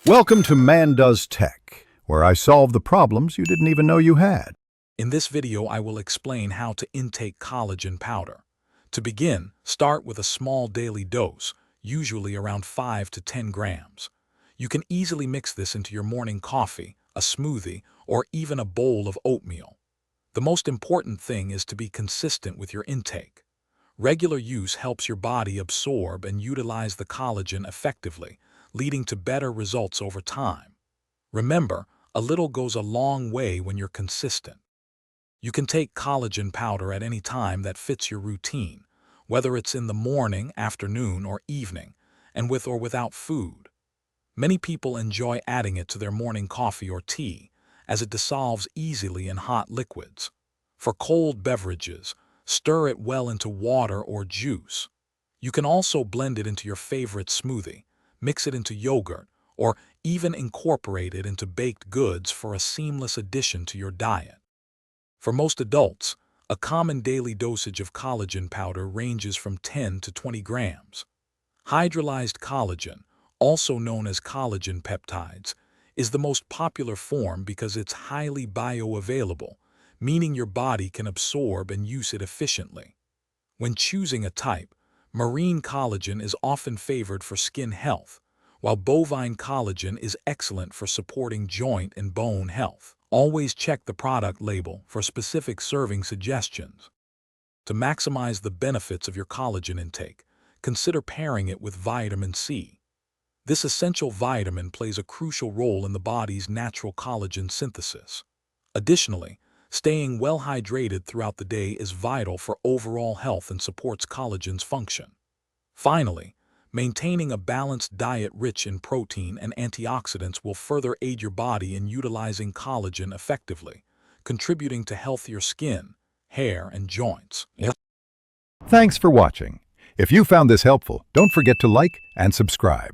Welcome to Man Does Tech, where I solve the problems you didn't even know you had. In this video, I will explain how to intake collagen powder. To begin, start with a small daily dose, usually around 5 to 10 grams. You can easily mix this into your morning coffee, a smoothie, or even a bowl of oatmeal. The most important thing is to be consistent with your intake. Regular use helps your body absorb and utilize the collagen effectively, leading to better results over time. Remember, a little goes a long way when you're consistent. You can take collagen powder at any time that fits your routine, whether it's in the morning, afternoon, or evening, and with or without food. Many people enjoy adding it to their morning coffee or tea, as it dissolves easily in hot liquids. For cold beverages, stir it well into water or juice. You can also blend it into your favorite smoothie, mix it into yogurt, or even incorporate it into baked goods for a seamless addition to your diet. For most adults, a common daily dosage of collagen powder ranges from 10 to 20 grams. Hydrolyzed collagen, also known as collagen peptides, is the most popular form because it's highly bioavailable, meaning your body can absorb and use it efficiently. When choosing a type, marine collagen is often favored for skin health, while bovine collagen is excellent for supporting joint and bone health. Always check the product label for specific serving suggestions. To maximize the benefits of your collagen intake, consider pairing it with vitamin C. This essential vitamin plays a crucial role in the body's natural collagen synthesis. Additionally, staying well hydrated throughout the day is vital for overall health and supports collagen's function. Finally, maintaining a balanced diet rich in protein and antioxidants will further aid your body in utilizing collagen effectively, contributing to healthier skin, hair, and joints. Thanks for watching. If you found this helpful, don't forget to like and subscribe.